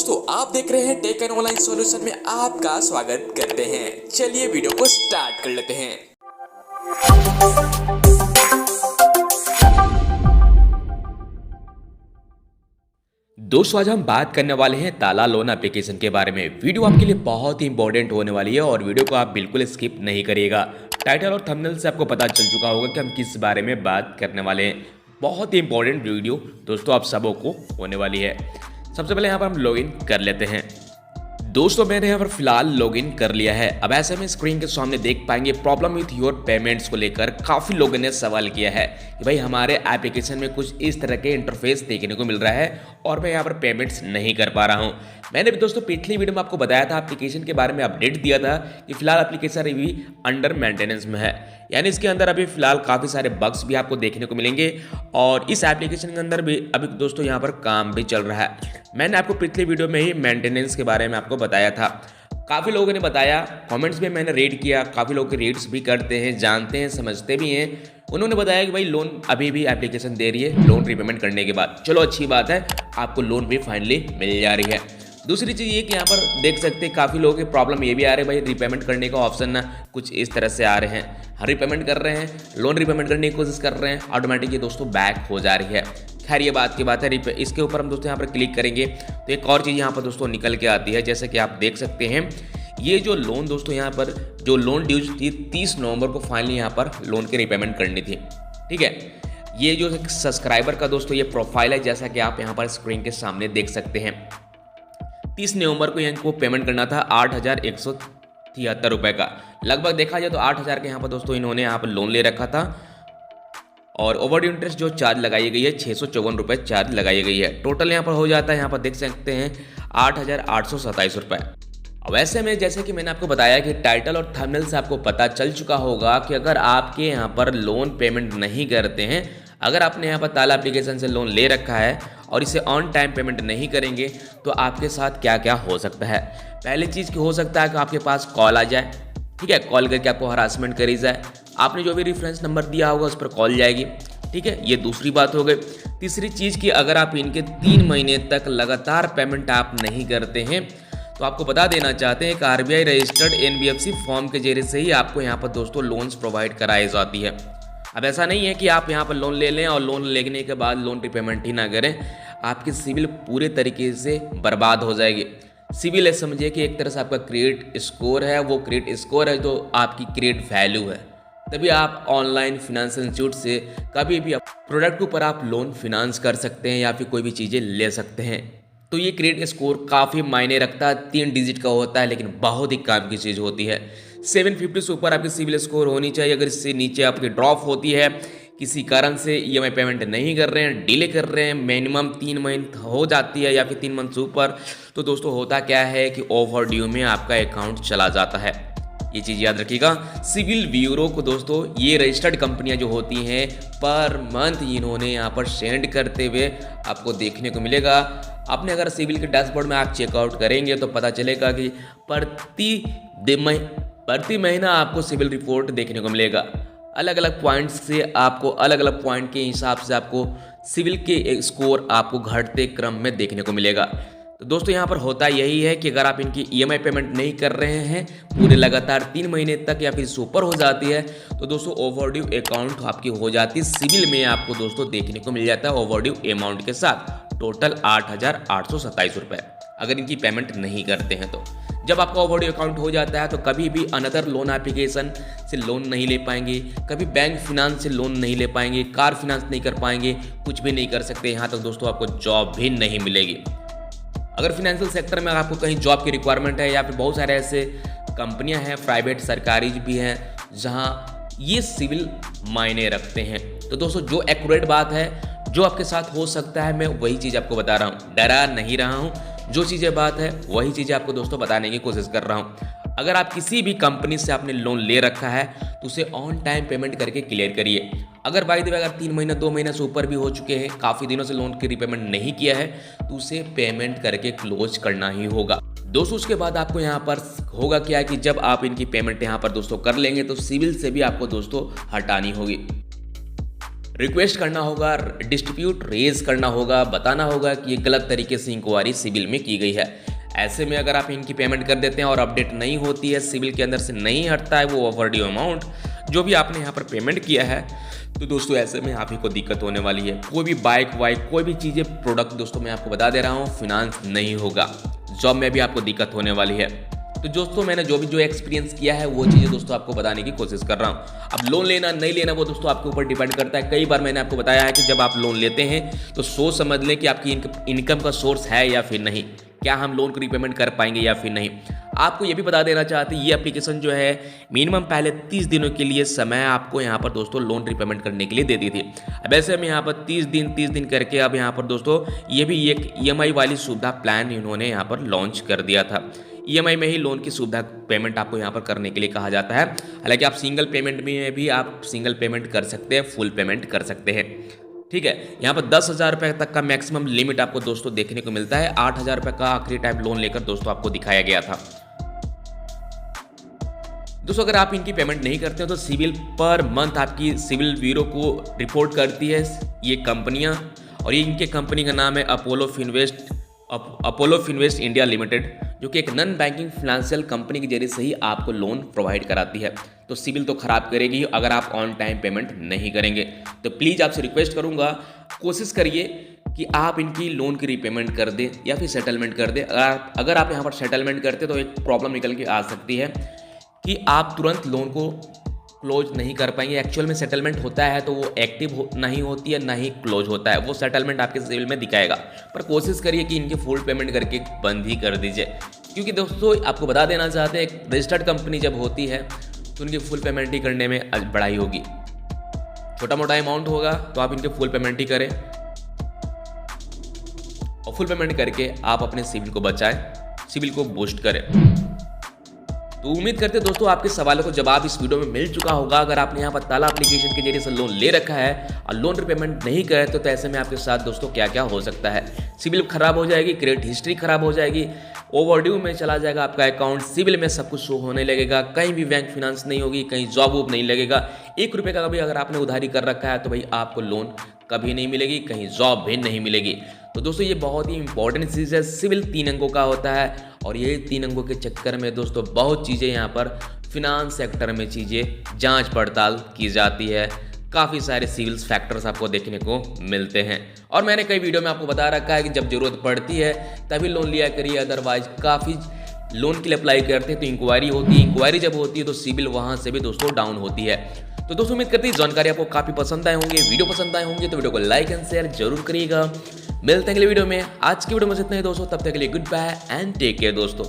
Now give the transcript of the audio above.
दोस्तों आप देख रहे हैं टेक एंड ऑनलाइन सॉल्यूशन में आपका स्वागत करते हैं। चलिए वीडियो को स्टार्ट कर लेते हैं। दोस्तों आज हम बात करने वाले हैं ताला लोन एप्लीकेशन के बारे में। वीडियो आपके लिए बहुत ही इंपॉर्टेंट होने वाली है और वीडियो को आप बिल्कुल स्किप नहीं करिएगा। टाइटल और थंबनेल से आपको पता चल चुका होगा कि हम किस बारे में बात करने वाले हैं। बहुत ही इंपॉर्टेंट वीडियो दोस्तों आप सबों को होने वाली है। सबसे पहले यहाँ पर हम लॉगिन कर लेते हैं। दोस्तों मैंने यहाँ पर फिलहाल लॉगिन कर लिया है। अब ऐसे में स्क्रीन के सामने देख पाएंगे प्रॉब्लम विथ योर पेमेंट्स को लेकर काफ़ी लोगों ने सवाल किया है कि भाई हमारे एप्लीकेशन में कुछ इस तरह के इंटरफेस देखने को मिल रहा है और मैं यहाँ पर पेमेंट्स नहीं कर पा रहा हूँ। मैंने भी दोस्तों पिछली वीडियो में आपको बताया था, एप्लीकेशन के बारे में अपडेट दिया था कि फिलहाल एप्लीकेशन अभी अंडर मेंटेनेंस में है, यानी इसके अंदर अभी फिलहाल काफ़ी सारे बग्स भी आपको देखने को मिलेंगे और इस एप्लीकेशन के अंदर भी अभी दोस्तों यहाँ पर काम भी चल रहा है। मैंने आपको पिछली वीडियो में ही मेंटेनेंस के बारे में आपको बताया था। काफ़ी लोगों ने बताया, कमेंट्स में मैंने रीड किया, काफ़ी लोग रेट्स भी करते हैं, जानते हैं, समझते भी हैं। उन्होंने बताया कि भाई लोन अभी भी एप्लीकेशन दे रही है लोन रिपेमेंट करने के बाद। चलो अच्छी बात है, आपको लोन भी फाइनली मिल जा रही है। दूसरी चीज़ ये कि यहाँ पर देख सकते हैं काफ़ी लोगों की प्रॉब्लम ये भी आ रही है, भाई रिपेमेंट करने का ऑप्शन ना कुछ इस तरह से आ रहे हैं। हर रिपेमेंट कर रहे हैं, लोन रिपेमेंट करने की कोशिश कर रहे हैं, ऑटोमेटिक ये दोस्तों बैक हो जा रही है। खैर ये बात की बात है। इसके ऊपर हम दोस्तों यहाँ पर क्लिक करेंगे तो एक और चीज़ यहाँ पर दोस्तों निकल के आती है। जैसे कि आप देख सकते हैं ये जो लोन दोस्तों यहाँ पर जो लोन ड्यूज थी 30 नवंबर को फाइनली यहाँ पर लोन की रिपेमेंट करनी थी। ठीक है, ये जो सब्सक्राइबर का दोस्तों ये प्रोफाइल है, जैसा कि आप यहाँ पर स्क्रीन के सामने देख सकते हैं। 30 नवंबर को इनको पेमेंट करना था 8,173 रुपये का। लगभग देखा जाए तो 8,000 के यहाँ पर दोस्तों इन्होंने यहाँ पर लोन ले रखा था और ओवरड्यू इंटरेस्ट जो चार्ज लगाई गई है 654 रुपये चार्ज लगाई गई है। टोटल यहाँ पर हो जाता है, यहाँ पर देख सकते हैं 8,827 रुपये। अब ऐसे में जैसे कि मैंने आपको बताया कि टाइटल और थंबनेल से आपको पता चल चुका होगा कि अगर आपके यहाँ पर लोन पेमेंट नहीं करते हैं, अगर आपने यहाँ पर ताला एप्लीकेशन से लोन ले रखा है और इसे ऑन टाइम पेमेंट नहीं करेंगे तो आपके साथ क्या क्या हो सकता है। पहली चीज़ की हो सकता है कि आपके पास कॉल आ जाए। ठीक है, कॉल करके आपको हरासमेंट करी जाए, आपने जो भी रेफरेंस नंबर दिया होगा उस पर कॉल जाएगी। ठीक है, ये दूसरी बात हो गई। तीसरी चीज़ की अगर आप इनके 3 महीने तक लगातार पेमेंट आप नहीं करते हैं तो आपको बता देना चाहते हैं कि आरबीआई रजिस्टर्ड एनबीएफसी फॉर्म के जरिए से ही आपको यहाँ पर दोस्तों लोन्स प्रोवाइड कराई जाती है। अब ऐसा नहीं है कि आप यहाँ पर लोन ले लें और लोन लेने के बाद लोन रिपेमेंट ही ना करें, आपकी सिविल पूरे तरीके से बर्बाद हो जाएगी। सिविल समझिए कि एक तरह से आपका क्रेडिट स्कोर है, वो क्रेडिट स्कोर है तो आपकी क्रेडिट वैल्यू है। तभी आप ऑनलाइन फाइनेंशियल इंस्टीट्यूट से कभी भी प्रोडक्ट के ऊपर आप लोन फिनांस कर सकते हैं या फिर कोई भी चीज़ें ले सकते हैं। तो ये क्रेडिट स्कोर काफ़ी मायने रखता है। 3 डिजिट का होता है लेकिन बहुत ही काम की चीज़ होती है। 750 से ऊपर आपकी सिविल स्कोर होनी चाहिए। अगर इससे नीचे आपकी ड्रॉप होती है, किसी कारण से ईएमआई पेमेंट नहीं कर रहे हैं, डिले कर रहे हैं, मिनिमम 3 महीने हो जाती है या फिर 3 मंथ से ऊपर, तो दोस्तों होता क्या है कि ओवर ड्यू में आपका अकाउंट चला जाता है। ये चीज़ याद रखिएगा। सिविल ब्यूरो को दोस्तों ये रजिस्टर्ड कंपनियां जो होती हैं पर मंथ इन्होंने यहाँ पर सेंड करते हुए आपको देखने को मिलेगा। आपने अगर सिविल के डैशबोर्ड में आप चेकआउट करेंगे तो पता चलेगा कि प्रति महीना आपको सिविल रिपोर्ट देखने को मिलेगा। अलग अलग पॉइंट से आपको अलग अलग पॉइंट के हिसाब से आपको सिविल के स्कोर आपको घटते क्रम में देखने को मिलेगा। तो दोस्तों यहाँ पर होता यही है कि अगर आप इनकी ईएमआई पेमेंट नहीं कर रहे हैं पूरे लगातार 3 महीने तक या फिर सुपर हो जाती है तो दोस्तों ओवरड्यू अकाउंट आपकी हो जाती है। सिविल में आपको दोस्तों देखने को मिल जाता है ओवरड्यू अमाउंट के साथ टोटल 8,827 रुपये अगर इनकी पेमेंट नहीं करते हैं तो। जब आपका ओवरड्यू अकाउंट हो जाता है तो कभी भी अनदर लोन एप्लीकेशन से लोन नहीं ले पाएंगे, कभी बैंक फिनांस से लोन नहीं ले पाएंगे, कार फिनांस नहीं कर पाएंगे, कुछ भी नहीं कर सकते। यहाँ तक दोस्तों आपको जॉब भी नहीं मिलेगी। अगर फिनेंशियल सेक्टर में आपको कहीं जॉब की रिक्वायरमेंट है या फिर बहुत सारे ऐसे कंपनियां हैं प्राइवेट सरकारी भी हैं जहां ये सिविल मायने रखते हैं। तो दोस्तों जो एक्यूरेट बात है, जो आपके साथ हो सकता है, मैं वही चीज़ आपको बता रहा हूँ, डरा नहीं रहा हूँ। जो चीज़ें बात है वही चीज़ें आपको दोस्तों बताने की कोशिश कर रहा हूँ। अगर आप किसी भी कंपनी से आपने लोन ले रखा है तो उसे ऑन टाइम पेमेंट करके क्लियर करिए। अगर बाय द वे अगर 3 महीना 2 महीना से ऊपर भी हो चुके हैं, काफ़ी दिनों से लोन की रीपेमेंट नहीं किया है तो उसे पेमेंट करके क्लोज करना ही होगा। दोस्तों उसके बाद आपको यहाँ पर होगा क्या कि जब आप इनकी पेमेंट यहाँ पर दोस्तों कर लेंगे तो सिविल से भी आपको दोस्तों हटानी होगी। रिक्वेस्ट करना होगा, डिस्प्यूट रेज करना होगा, बताना होगा कि ये गलत तरीके से इंक्वायरी सिविल में की गई है। ऐसे में अगर आप इनकी पेमेंट कर देते हैं और अपडेट नहीं होती है, सिविल के अंदर से नहीं हटता है वो ओवरड्यू अमाउंट जो भी आपने यहाँ पर पेमेंट किया है, तो दोस्तों ऐसे में आप ही को दिक्कत होने वाली है। कोई भी बाइक वाइक कोई भी चीज़ें प्रोडक्ट दोस्तों मैं आपको बता दे रहा हूँ फिनांस नहीं होगा, जॉब में भी आपको दिक्कत होने वाली है। तो दोस्तों मैंने जो एक्सपीरियंस किया है वो चीज़ें दोस्तों आपको बताने की कोशिश कर रहा हूँ। अब लोन लेना नहीं लेना वो दोस्तों आपके ऊपर डिपेंड करता है। कई बार मैंने आपको बताया है कि जब आप लोन लेते हैं तो सोच समझ लें कि आपकी इनकम का सोर्स है या फिर नहीं, क्या हम लोन को रीपेमेंट कर पाएंगे या फिर नहीं। आपको ये भी बता देना चाहते हैं ये एप्लीकेशन जो है मिनिमम पहले 30 दिनों के लिए समय आपको यहाँ पर दोस्तों लोन रीपेमेंट करने के लिए देती थी। अब ऐसे में यहाँ पर 30 दिन करके अब यहाँ पर दोस्तों ये भी एक EMI वाली सुविधा प्लान इन्होंने यहाँ पर लॉन्च कर दिया था। EMI में ही लोन की सुविधा पेमेंट आपको यहाँ पर करने के लिए कहा जाता है। हालांकि आप सिंगल पेमेंट में भी आप सिंगल पेमेंट कर सकते हैं, फुल पेमेंट कर सकते हैं। ठीक है, यहाँ पर 10,000 रुपये तक का मैक्सिमम लिमिट आपको दोस्तों देखने को मिलता है। 8,000 रुपये का आखिरी टाइम लोन लेकर दोस्तों आपको दिखाया गया था। दोस्तों अगर आप इनकी पेमेंट नहीं करते हो तो सिविल पर मंथ आपकी सिविल ब्यूरो को रिपोर्ट करती है ये कंपनियां, और ये इनके कंपनी का नाम है अपोलो फिनवेस्ट इंडिया लिमिटेड, जो कि एक नॉन बैंकिंग फाइनेंशियल कंपनी के जरिए से ही आपको लोन प्रोवाइड कराती है। तो सिविल तो खराब करेगी अगर आप ऑन टाइम पेमेंट नहीं करेंगे। तो प्लीज़ आपसे रिक्वेस्ट करूंगा, कोशिश करिए कि आप इनकी लोन की रीपेमेंट कर दें या फिर सेटलमेंट कर दें। अगर आप यहाँ पर सेटलमेंट करते तो एक प्रॉब्लम निकल के आ सकती है कि आप तुरंत लोन को क्लोज नहीं कर पाएंगे। एक्चुअल में सेटलमेंट होता है तो वो एक्टिव नहीं होती है, ना ही क्लोज होता है, वो सेटलमेंट आपके सिविल में दिखाएगा। पर कोशिश करिए कि इनके फुल पेमेंट करके बंद ही कर दीजिए, क्योंकि दोस्तों आपको बता देना चाहते हैं रजिस्टर्ड कंपनी जब होती है तो उनकी फुल पेमेंट ही करने में बड़ाई होगी। छोटा मोटा अमाउंट होगा तो आप इनके फुल पेमेंट ही करें, और फुल पेमेंट करके आप अपने सिविल को बचाएं, सिविल को बूस्ट करें। तो उम्मीद करते हैं दोस्तों आपके सवालों को जवाब इस वीडियो में मिल चुका होगा। अगर आपने यहाँ पर ताला एप्लीकेशन के जरिए से लोन ले रखा है और लोन रिपेमेंट नहीं करे तो ऐसे में आपके साथ दोस्तों क्या क्या हो सकता है। सिविल खराब हो जाएगी, क्रेडिट हिस्ट्री खराब हो जाएगी, ओवरड्यू में चला जाएगा आपका अकाउंट, सिविल में सब कुछ शो होने लगेगा, कहीं भी बैंक फाइनेंस नहीं होगी, कहीं जॉब वॉब नहीं लगेगा। 1 रुपये का भी अगर आपने उधारी कर रखा है तो भाई आपको लोन कभी नहीं मिलेगी, कहीं जॉब भी नहीं मिलेगी। तो दोस्तों ये बहुत ही इंपॉर्टेंट चीज़ है। सिविल 3 अंकों का होता है और ये 3 अंकों के चक्कर में दोस्तों बहुत चीज़ें यहाँ पर फिनांस सेक्टर में चीज़ें जांच पड़ताल की जाती है। काफ़ी सारे सिविल फैक्टर्स आपको देखने को मिलते हैं, और मैंने कई वीडियो में आपको बता रखा है कि जब ज़रूरत पड़ती है तभी लोन लिया करिए, अदरवाइज काफ़ी लोन के लिए अप्लाई करते हैं तो इंक्वायरी होती है, इंक्वायरी जब होती है तो सिविल वहाँ से भी दोस्तों डाउन होती है। तो दोस्तों उम्मीद करते हैं जानकारी आपको काफ़ी पसंद आए होंगे, वीडियो पसंद आए होंगे तो वीडियो को लाइक एंड शेयर जरूर करिएगा। मिलते हैं अगले वीडियो में। आज की वीडियो में इतना ही दोस्तों, तब तक के लिए good bye and take care दोस्तों।